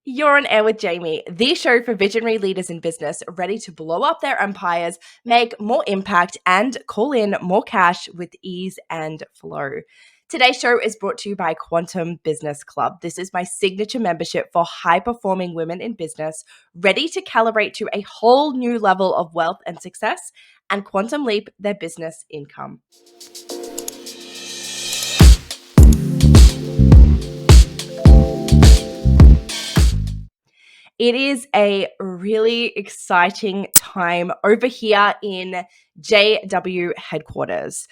You're on air with Jaimee, the show for visionary leaders in business ready to blow up their empires, make more impact, and call in more cash with ease and flow. Today's show is brought to you by Quantum Business Club. This is my signature membership for high-performing women in business ready to calibrate to a whole new level of wealth and success and quantum leap their business income. It is a really exciting time over here in JW headquarters.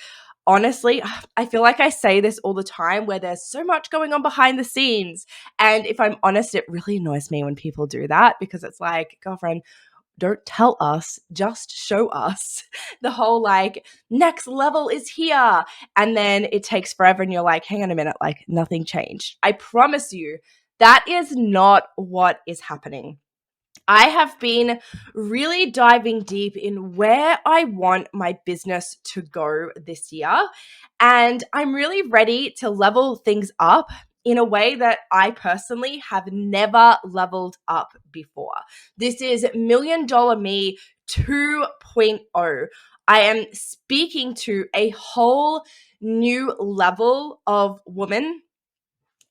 Honestly, I feel like I say this all the time where there's so much going on behind the scenes. And if I'm honest, it really annoys me when people do that because it's like, girlfriend, don't tell us, just show us. The whole like next level is here. And then it takes forever and you're like, hang on a minute, like nothing changed. I promise you, that is not what is happening. I have been really diving deep in where I want my business to go this year. And I'm really ready to level things up in a way that I personally have never leveled up before. This is Million Dollar Me 2.0. I am speaking to a whole new level of woman,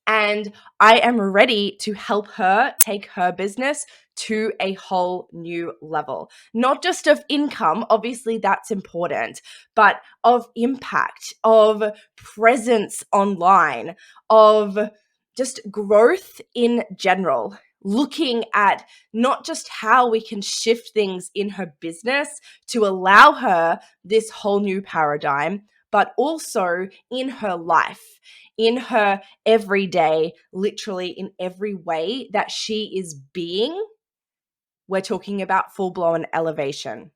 and I am ready to help her take her business to a whole new level. Not just of income, obviously that's important, but of impact, of presence online, of just growth in general. Looking at not just how we can shift things in her business to allow her this whole new paradigm, but also in her life, in her everyday, literally in every way that she is being. We're talking about full-blown elevation.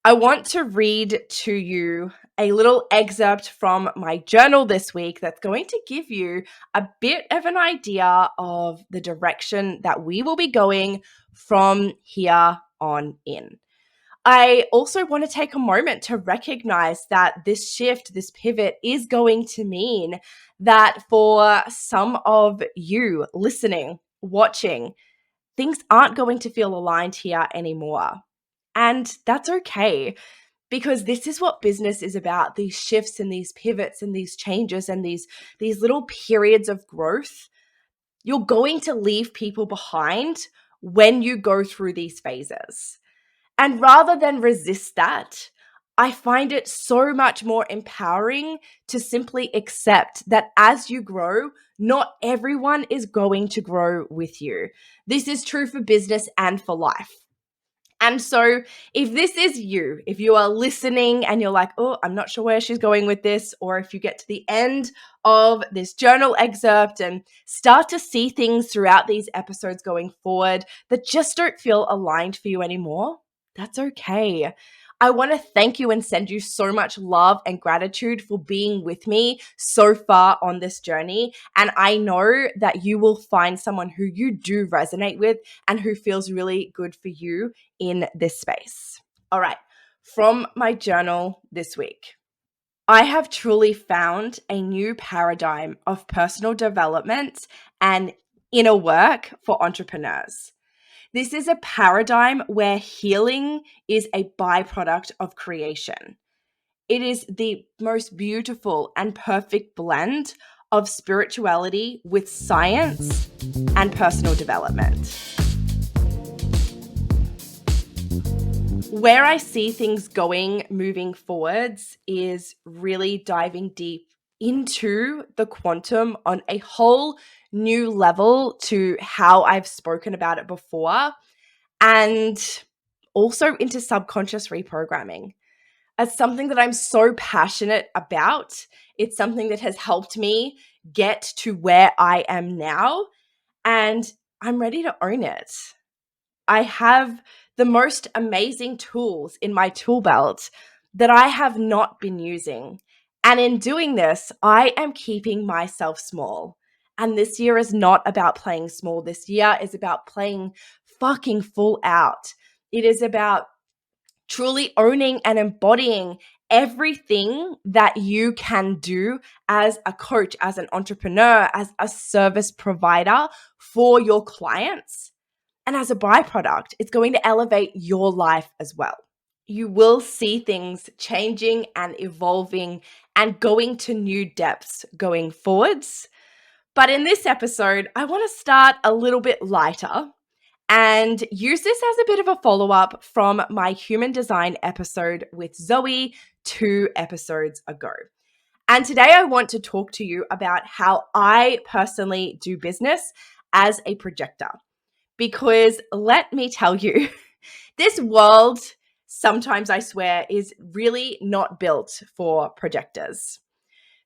I want to read to you a little excerpt from my journal this week that's going to give you a bit of an idea of the direction that we will be going from here on in. I also want to take a moment to recognize that this shift, this pivot is going to mean that for some of you listening, watching, things aren't going to feel aligned here anymore. And that's okay, because this is what business is about, these shifts and these pivots and these changes and these little periods of growth. You're going to leave people behind when you go through these phases. And rather than resist that, I find it so much more empowering to simply accept that as you grow, not everyone is going to grow with you. This is true for business and for life. And so if this is you, if you are listening and you're like, oh, I'm not sure where she's going with this, or if you get to the end of this journal excerpt and start to see things throughout these episodes going forward that just don't feel aligned for you anymore, that's okay. I want to thank you and send you so much love and gratitude for being with me so far on this journey. And I know that you will find someone who you do resonate with and who feels really good for you in this space. All right, from my journal this week. I have truly found a new paradigm of personal development and inner work for entrepreneurs. This is a paradigm where healing is a byproduct of creation. It is the most beautiful and perfect blend of spirituality with science and personal development. Where I see things going moving forwards is really diving deep into the quantum on a whole new level to how I've spoken about it before, and also into subconscious reprogramming. It's something that I'm so passionate about. It's something that has helped me get to where I am now, and I'm ready to own it. I have the most amazing tools in my tool belt that I have not been using. And in doing this, I am keeping myself small. And this year is not about playing small. This year is about playing fucking full out. It is about truly owning and embodying everything that you can do as a coach, as an entrepreneur, as a service provider for your clients. And as a byproduct, it's going to elevate your life as well. You will see things changing and evolving and going to new depths going forwards. But in this episode, I want to start a little bit lighter and use this as a bit of a follow-up from my human design episode with Zoe 2 episodes ago. And today I want to talk to you about how I personally do business as a projector. Because let me tell you, this world, sometimes I swear, is really not built for projectors.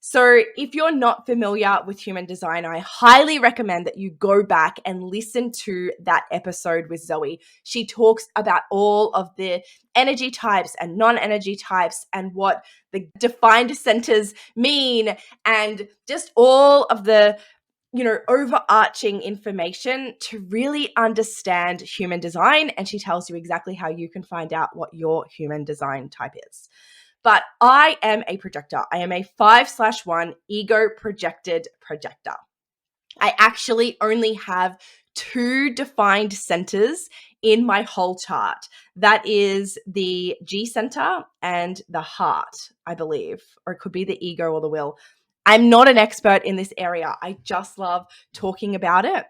So if you're not familiar with human design, I highly recommend that you go back and listen to that episode with Zoe. She talks about all of the energy types and non-energy types and what the defined centers mean and just all of the overarching information to really understand human design. And she tells you exactly how you can find out what your human design type is. But I am a projector. I am a 5/1 ego projected projector. I actually only have 2 defined centers in my whole chart. That is the G center and the heart, I believe, or it could be the ego or the will. I'm not an expert in this area. I just love talking about it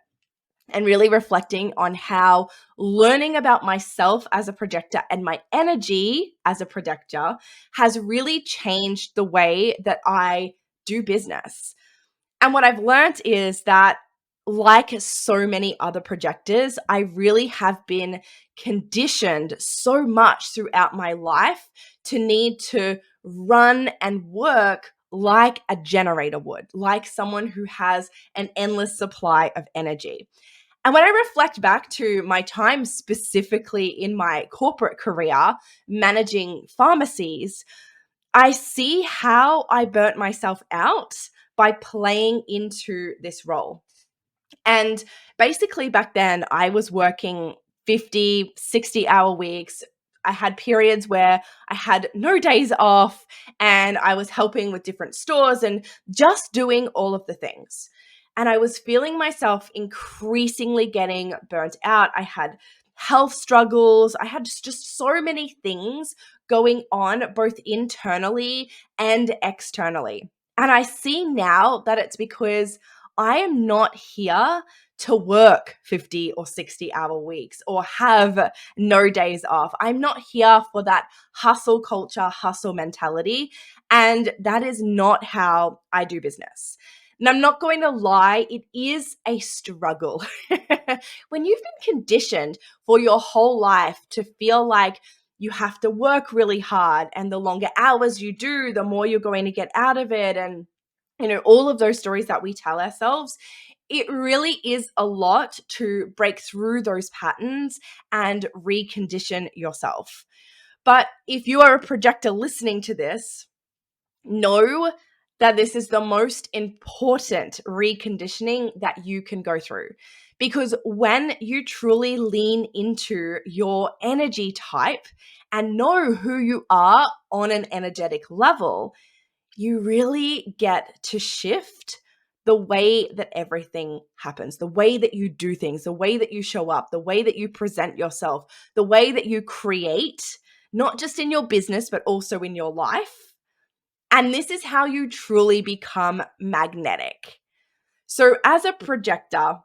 and really reflecting on how learning about myself as a projector and my energy as a projector has really changed the way that I do business. And what I've learned is that, like so many other projectors, I really have been conditioned so much throughout my life to need to run and work like a generator would, like someone who has an endless supply of energy. And when I reflect back to my time specifically in my corporate career managing pharmacies, I see how I burnt myself out by playing into this role. And basically back then I was working 50, 60-hour weeks. I had periods where I had no days off and I was helping with different stores and just doing all of the things. And I was feeling myself increasingly getting burnt out. I had health struggles. I had just so many things going on, both internally and externally. And I see now that it's because I am not here to work 50 or 60-hour weeks or have no days off. I'm not here for that hustle culture, hustle mentality. And that is not how I do business. And I'm not going to lie, it is a struggle. When you've been conditioned for your whole life to feel like you have to work really hard, and the longer hours you do, the more you're going to get out of it, and all of those stories that we tell ourselves, it really is a lot to break through those patterns and recondition yourself. But if you are a projector listening to this, know that this is the most important reconditioning that you can go through. Because when you truly lean into your energy type and know who you are on an energetic level, you really get to shift the way that everything happens, the way that you do things, the way that you show up, the way that you present yourself, the way that you create, not just in your business, but also in your life. And this is how you truly become magnetic. So as a projector,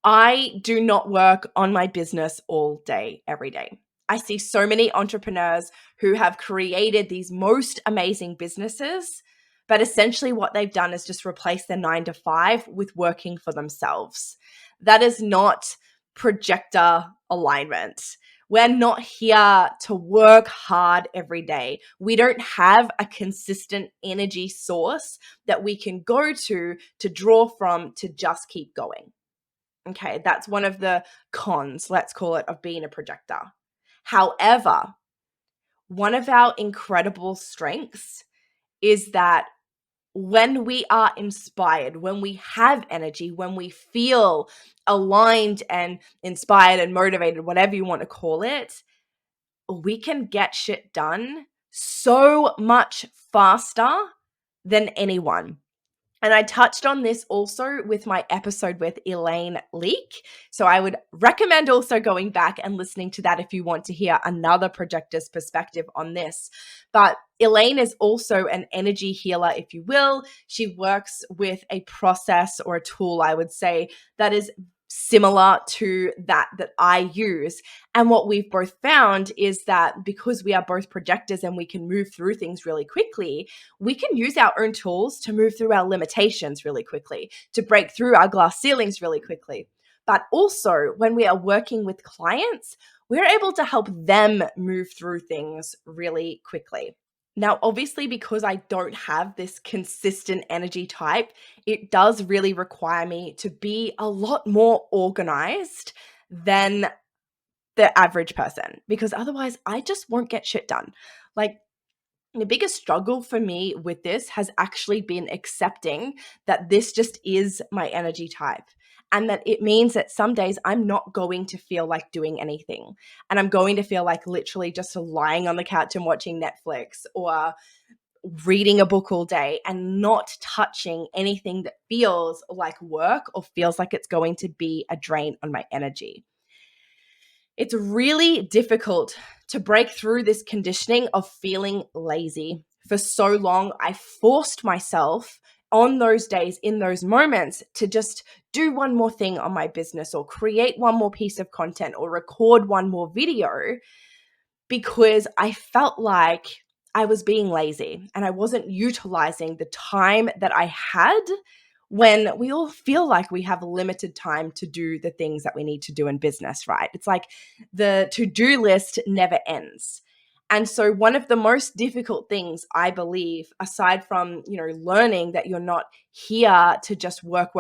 I do not work on my business all day, every day. I see so many entrepreneurs who have created these most amazing businesses, but essentially what they've done is just replace their 9 to 5 with working for themselves. That is not projector alignment. We're not here to work hard every day. We don't have a consistent energy source that we can go to draw from to just keep going. Okay, that's one of the cons, let's call it, of being a projector. However, one of our incredible strengths is that when we are inspired, when we have energy, when we feel aligned and inspired and motivated, whatever you want to call it, we can get shit done so much faster than anyone. And I touched on this also with my episode with Elaine Leake. So I would recommend also going back and listening to that if you want to hear another projector's perspective on this. But Elaine is also an energy healer, if you will. She works with a process or a tool, I would say, that is similar to that I use. And what we've both found is that because we are both projectors and we can move through things really quickly, we can use our own tools to move through our limitations really quickly, to break through our glass ceilings really quickly. But also, when we are working with clients, we're able to help them move through things really quickly. Now, obviously, because I don't have this consistent energy type, it does really require me to be a lot more organized than the average person, because otherwise I just won't get shit done. Like, the biggest struggle for me with this has actually been accepting that this just is my energy type. And that it means that some days I'm not going to feel like doing anything. And I'm going to feel like literally just lying on the couch and watching Netflix or reading a book all day and not touching anything that feels like work or feels like it's going to be a drain on my energy. It's really difficult to break through this conditioning of feeling lazy. For so long, I forced myself on those days, in those moments, to just do one more thing on my business or create one more piece of content or record one more video, because I felt like I was being lazy and I wasn't utilizing the time that I had, when we all feel like we have limited time to do the things that we need to do in business, right? It's like the to-do list never ends. And so one of the most difficult things, I believe, aside from, learning that you're not here to just work,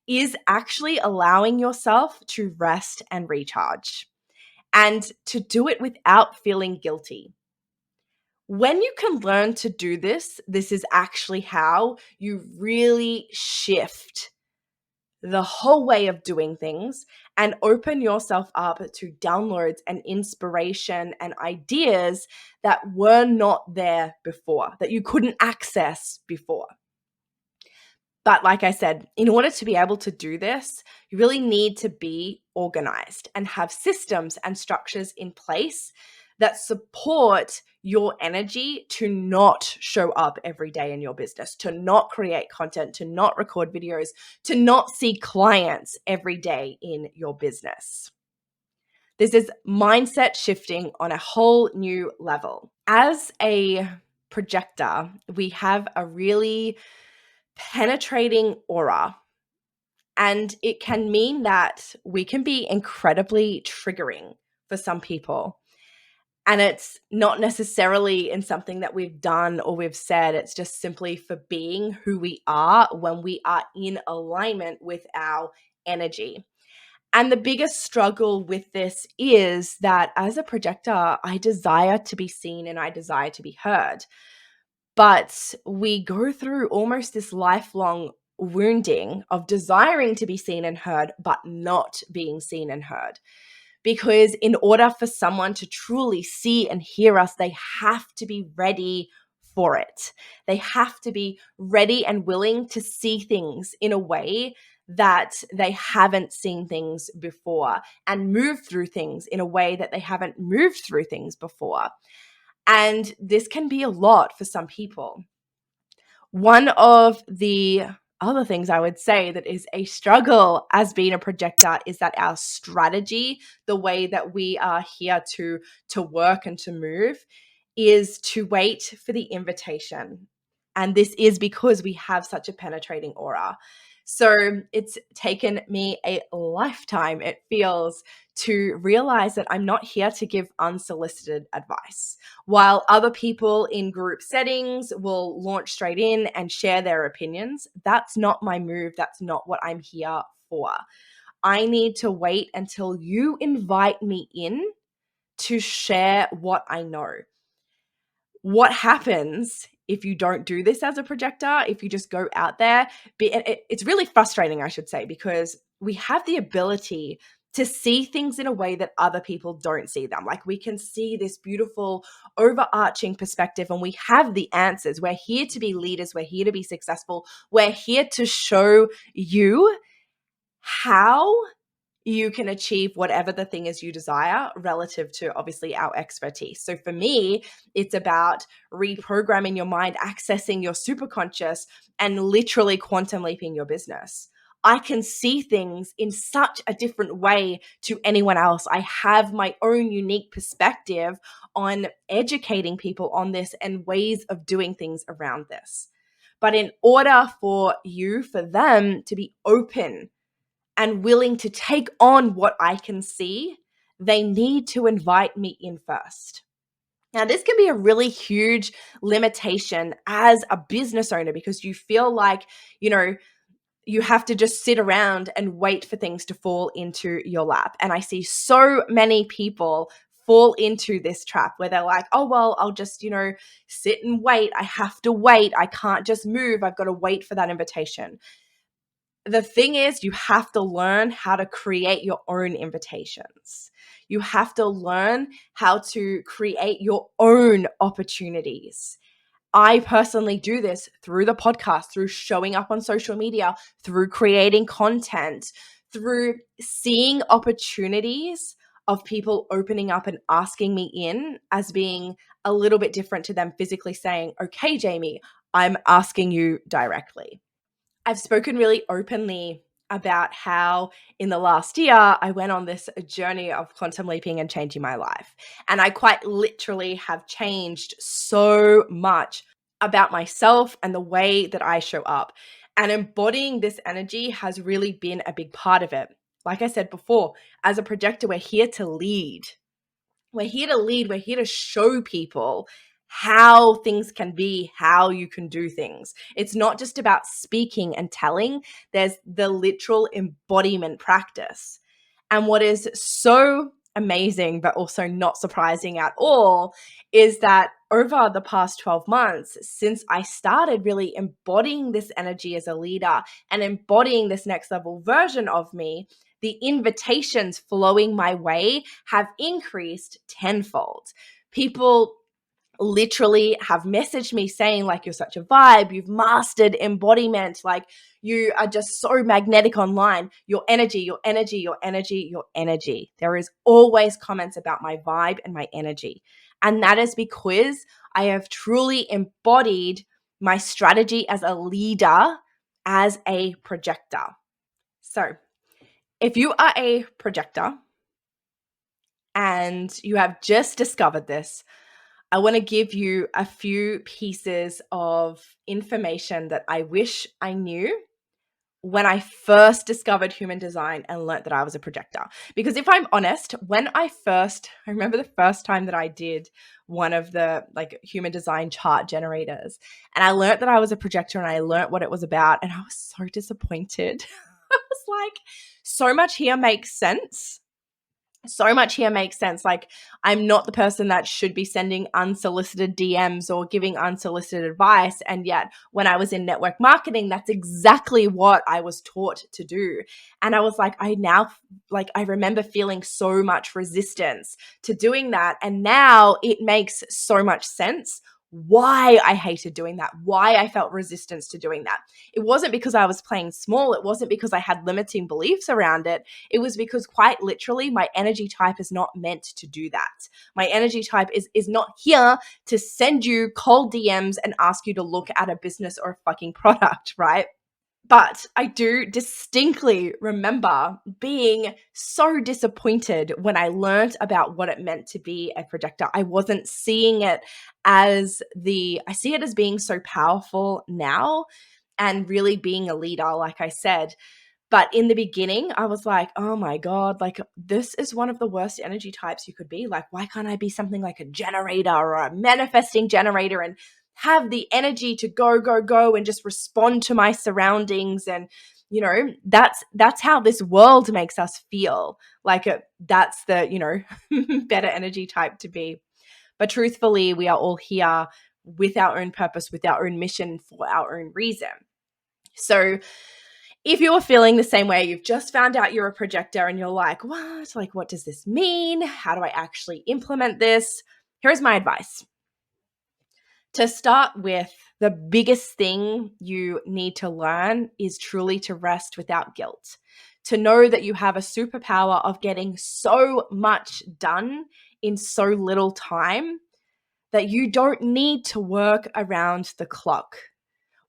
is actually allowing yourself to rest and recharge, and to do it without feeling guilty. When you can learn to do this, this is actually how you really shift the whole way of doing things and open yourself up to downloads and inspiration and ideas that were not there before, that you couldn't access before. But like I said, in order to be able to do this, you really need to be organized and have systems and structures in place that support your energy to not show up every day in your business, to not create content, to not record videos, to not see clients every day in your business. This is mindset shifting on a whole new level. As a projector, we have a really penetrating aura. And it can mean that we can be incredibly triggering for some people. And it's not necessarily in something that we've done or we've said. It's just simply for being who we are when we are in alignment with our energy. And the biggest struggle with this is that as a projector, I desire to be seen and I desire to be heard. But we go through almost this lifelong wounding of desiring to be seen and heard, but not being seen and heard. Because in order for someone to truly see and hear us, they have to be ready for it. They have to be ready and willing to see things in a way that they haven't seen things before, and move through things in a way that they haven't moved through things before. And this can be a lot for some people. One of the other things I would say that is a struggle as being a projector is that our strategy, the way that we are here to work and to move, is to wait for the invitation. And this is because we have such a penetrating aura. So it's taken me a lifetime, it feels, to realize that I'm not here to give unsolicited advice. While other people in group settings will launch straight in and share their opinions, that's not my move. That's not what I'm here for. I need to wait until you invite me in to share what I know. What happens if you don't do this as a projector, if you just go out there? It's really frustrating, I should say, because we have the ability to see things in a way that other people don't see them. Like we can see this beautiful overarching perspective and we have the answers. We're here to be leaders. We're here to be successful. We're here to show you how you can achieve whatever the thing is you desire relative to obviously our expertise. So for me, it's about reprogramming your mind, accessing your superconscious, and literally quantum leaping your business. I can see things in such a different way to anyone else. I have my own unique perspective on educating people on this and ways of doing things around this. But in order for them to be open and willing to take on what I can see, they need to invite me in first. Now, this can be a really huge limitation as a business owner because you feel like, you have to just sit around and wait for things to fall into your lap. And I see so many people fall into this trap where they're like, oh, well, I'll just, sit and wait. I have to wait. I can't just move. I've got to wait for that invitation. The thing is, you have to learn how to create your own invitations. You have to learn how to create your own opportunities. I personally do this through the podcast, through showing up on social media, through creating content, through seeing opportunities of people opening up and asking me in as being a little bit different to them physically saying, okay, Jaimee, I'm asking you directly. I've spoken really openly about how in the last year I went on this journey of quantum leaping and changing my life. And I quite literally have changed so much about myself and the way that I show up. And embodying this energy has really been a big part of it. Like I said before, as a projector, we're here to lead. We're here to lead. We're here to show people how things can be, how you can do things. It's not just about speaking and telling. There's the literal embodiment practice. And what is so amazing, but also not surprising at all, is that over the past 12 months, since I started really embodying this energy as a leader and embodying this next level version of me, the invitations flowing my way have increased tenfold. People literally have messaged me saying like, you're such a vibe, you've mastered embodiment, like you are just so magnetic online, your energy, your energy, your energy, your energy. There is always comments about my vibe and my energy. And that is because I have truly embodied my strategy as a leader, as a projector. So if you are a projector and you have just discovered this, I want to give you a few pieces of information that I wish I knew when I first discovered human design and learned that I was a projector. Because if I'm honest, I remember the first time that I did one of the like human design chart generators, and I learned that I was a projector and I learned what it was about, and I was so disappointed. I was like, so much here makes sense. So much here makes sense. Like, I'm not the person that should be sending unsolicited DMs or giving unsolicited advice. And yet, when I was in network marketing, that's exactly what I was taught to do. And I was like, I remember feeling so much resistance to doing that. And now it makes so much sense why I hated doing that, why I felt resistance to doing that. It wasn't because I was playing small. It wasn't because I had limiting beliefs around it. It was because quite literally my energy type is not meant to do that. My energy type is not here to send you cold DMs and ask you to look at a business or a fucking product, right? But I do distinctly remember being so disappointed when I learned about what it meant to be a projector. I wasn't seeing it I see it as being so powerful now and really being a leader, like I said. But in the beginning, I was like, oh my God, like this is one of the worst energy types you could be. Like, why can't I be something like a generator or a manifesting generator and have the energy to go and just respond to my surroundings? And, that's how this world makes us feel. Like that's the, better energy type to be. But truthfully, we are all here with our own purpose, with our own mission, for our own reason. So If you're feeling the same way, you've just found out you're a projector and you're like, what? Like, what does this mean? How do I actually implement this? Here's my advice. To start with, the biggest thing you need to learn is truly to rest without guilt. To know that you have a superpower of getting so much done in so little time that you don't need to work around the clock.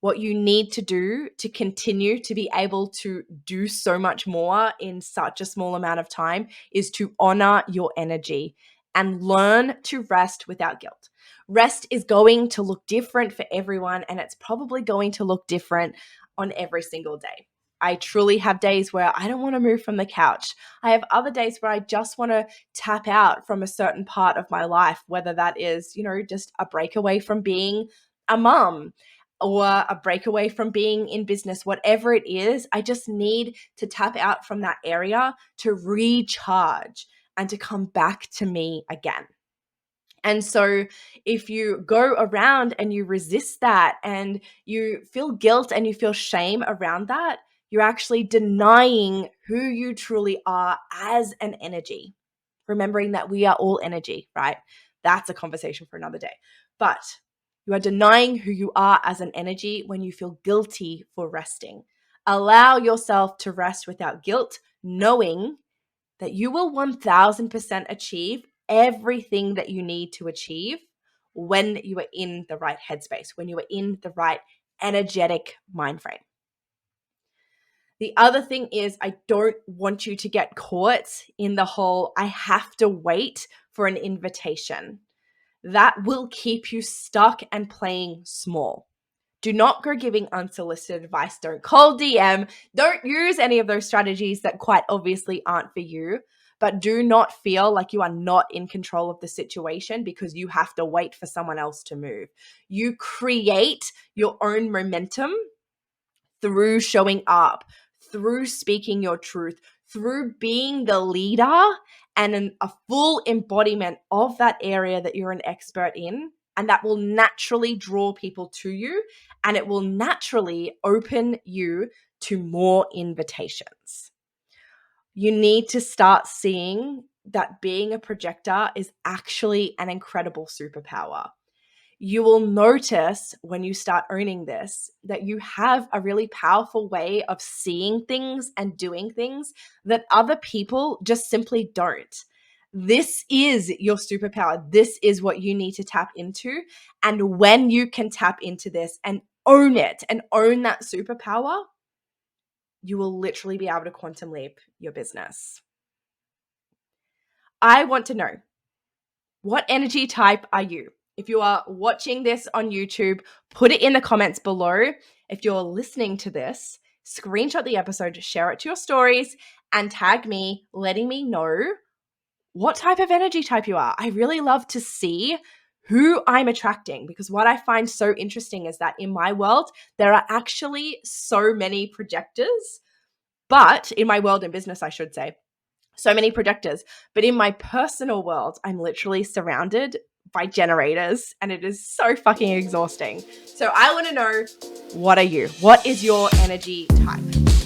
What you need to do to continue to be able to do so much more in such a small amount of time is to honor your energy and learn to rest without guilt. Rest is going to look different for everyone, and it's probably going to look different on every single day. I truly have days where I don't want to move from the couch. I have other days where I just want to tap out from a certain part of my life, whether that is, just a breakaway from being a mum, or a breakaway from being in business, whatever it is. I just need to tap out from that area to recharge and to come back to me again. And so if you go around and you resist that and you feel guilt and you feel shame around that, you're actually denying who you truly are as an energy. Remembering that we are all energy, right? That's a conversation for another day. But you are denying who you are as an energy when you feel guilty for resting. Allow yourself to rest without guilt, knowing that you will 1000% achieve everything that you need to achieve when you are in the right headspace, when you are in the right energetic mind frame. The other thing is, I don't want you to get caught in the whole, I have to wait for an invitation. That will keep you stuck and playing small. Do not go giving unsolicited advice. Don't call DM. Don't use any of those strategies that quite obviously aren't for you. But do not feel like you are not in control of the situation because you have to wait for someone else to move. You create your own momentum through showing up, through speaking your truth, through being the leader and a full embodiment of that area that you're an expert in. And that will naturally draw people to you, and it will naturally open you to more invitations. You need to start seeing that being a projector is actually an incredible superpower. You will notice when you start owning this that you have a really powerful way of seeing things and doing things that other people just simply don't. This is your superpower. This is what you need to tap into. And when you can tap into this and own it and own that superpower, you will literally be able to quantum leap your business. I want to know, what energy type are you? If you are watching this on YouTube, put it in the comments below. If you're listening to this, screenshot the episode, share it to your stories, and tag me, letting me know what type of energy type you are. I really love to see who I'm attracting, because what I find so interesting is that in my world, there are actually so many projectors, but in my world in business, I should say, so many projectors. But in my personal world, I'm literally surrounded by generators, and it is so fucking exhausting. So I want to know, what are you? What is your energy type?